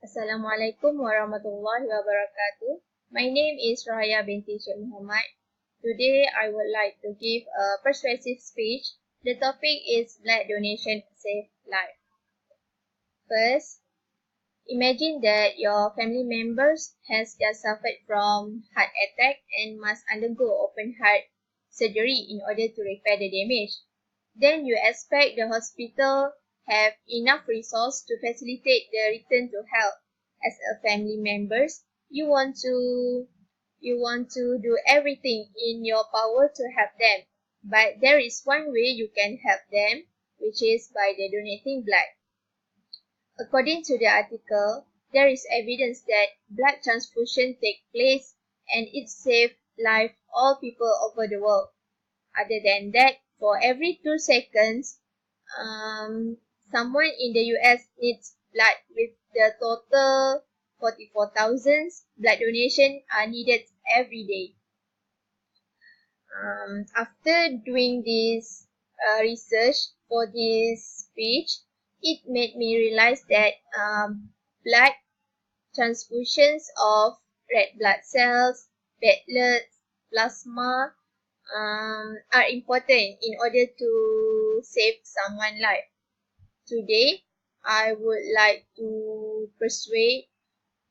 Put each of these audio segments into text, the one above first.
Assalamualaikum warahmatullahi wabarakatuh. My name is Raya binti Syed Muhammad. Today I would like to give a persuasive speech. The topic is blood donation save life. First, imagine that your family members has just suffered from heart attack and must undergo open heart surgery in order to repair the damage. Then you expect the hospital have enough resource to facilitate the return to health. As a family members, you want to do everything in your power to help them. But there is one way you can help them, which is by the donating blood. According to the article, there is evidence that blood transfusion take place and it saves life all people over the world. Other than that, for every 2 seconds, someone in the US needs blood, with the total 44,000 blood donation are needed every day. After doing this research for this speech, it made me realize that blood transfusions of red blood cells, platelets, plasma are important in order to save someone's life. Today, I would like to persuade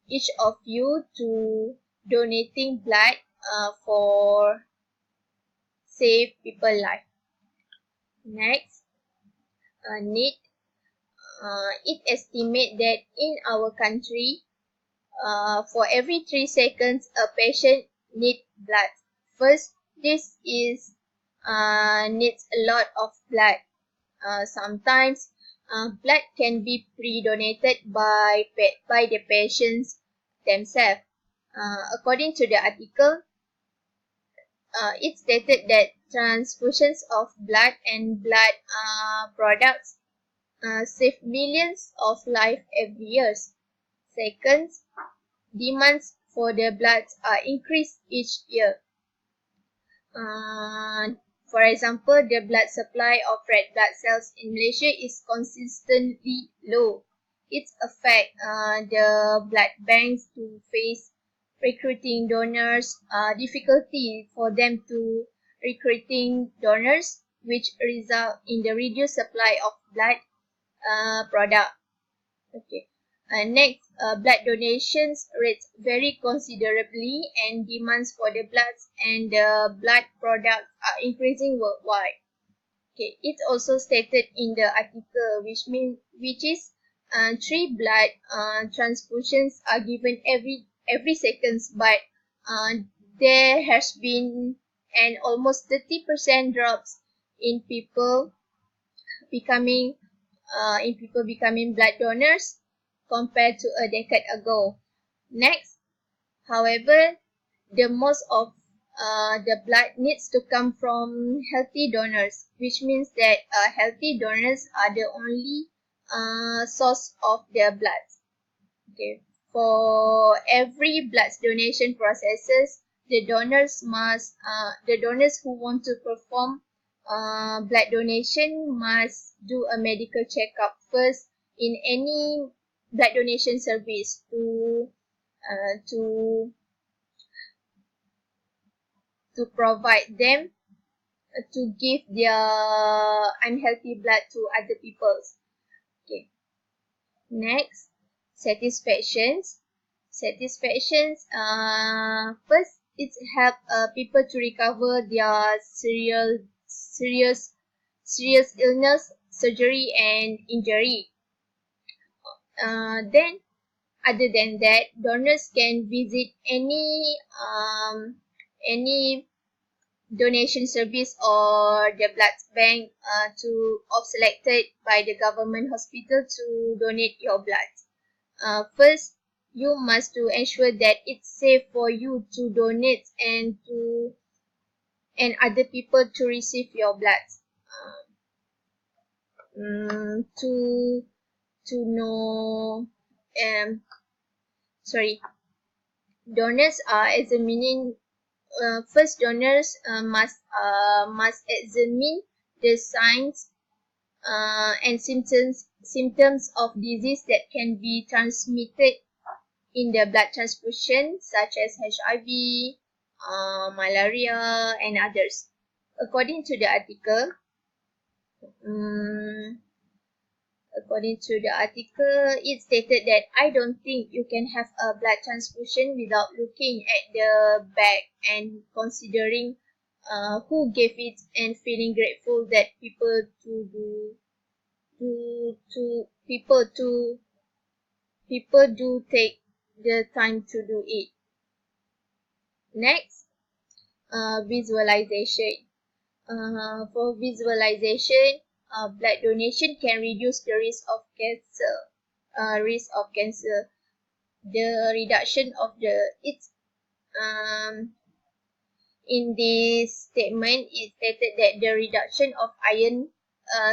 each of you to donating blood for save people's life. Next, need. It estimates that in our country, for every 3 seconds, a patient needs blood. First, this is needs a lot of blood. Sometimes blood can be pre-donated by the patients themselves. According to the article, it stated that transfusions of blood and blood products save millions of lives every year. Second, demands for the blood are increased each year. For example, the blood supply of red blood cells in Malaysia is consistently low. It affects the blood banks to face recruiting donors, difficulty for them to recruiting donors, which result in the reduced supply of blood product. Okay. Next, blood donations rates vary considerably, and demands for the bloods and the blood products are increasing worldwide. Okay, it's also stated in the article, which is 3 blood transfusions are given every seconds, but there has been an almost 30% drops in people becoming blood donors compared to a decade ago. Next, however, the most of the blood needs to come from healthy donors, which means that healthy donors are the only source of their blood. Okay, for every blood donation processes, the donors who want to perform blood donation must do a medical checkup first in any blood donation service to provide them to give their unhealthy blood to other people. Okay. Next, satisfactions. First, it help people to recover their serious illness, surgery, and injury. Then, other than that, donors can visit any donation service or the blood bank selected by the government hospital to donate your blood. First, you must to ensure that it's safe for you to donate and other people to receive your blood. To know donors are examining. First, donors must examine the signs and symptoms of disease that can be transmitted in the blood transfusion such as HIV, malaria, and others. According to the article, it stated that I don't think you can have a blood transfusion without looking at the bag and considering who gave it and feeling grateful that people do take the time to do it. Next, visualization. For visualization, blood donation can reduce the risk of cancer. The reduction of in this statement, it stated that the reduction of iron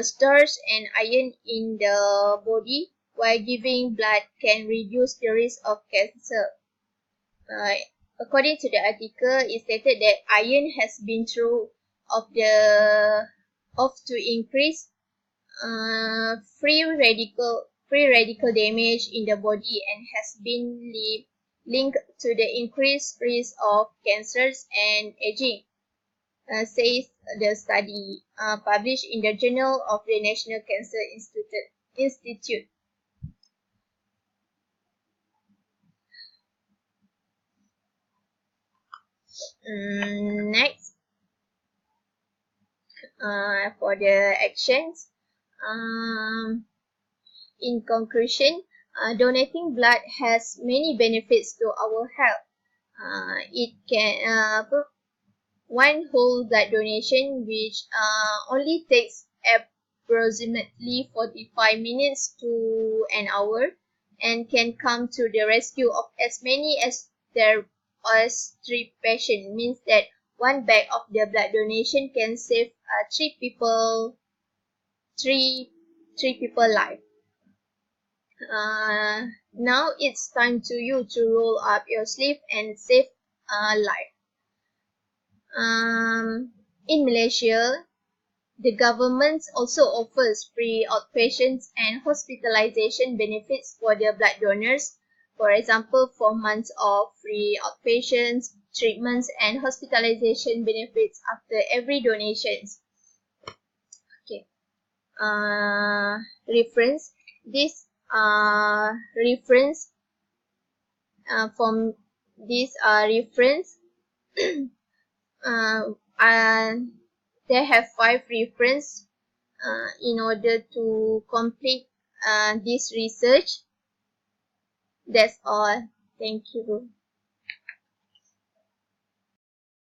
stores and iron in the body while giving blood can reduce the risk of cancer. Uh, According to the article, it stated that iron has been through to increase free radical damage in the body and has been linked to the increased risk of cancers and aging, says the study published in the Journal of the National Cancer Institute. Next, for the actions. In conclusion, donating blood has many benefits to our health. It can one whole blood donation, which only takes approximately 45 minutes to an hour, and can come to the rescue of as many as 3 patients, means that one bag of the blood donation can save 3 people life. Now it's time to you to roll up your sleeve and save a life. In Malaysia, the government also offers free outpatients and hospitalization benefits for the blood donors. For example, 4 months of free outpatients, treatments, and hospitalization benefits after every donations. Okay. Reference. This reference from this reference they have 5 reference in order to complete this research. That's all. Thank you.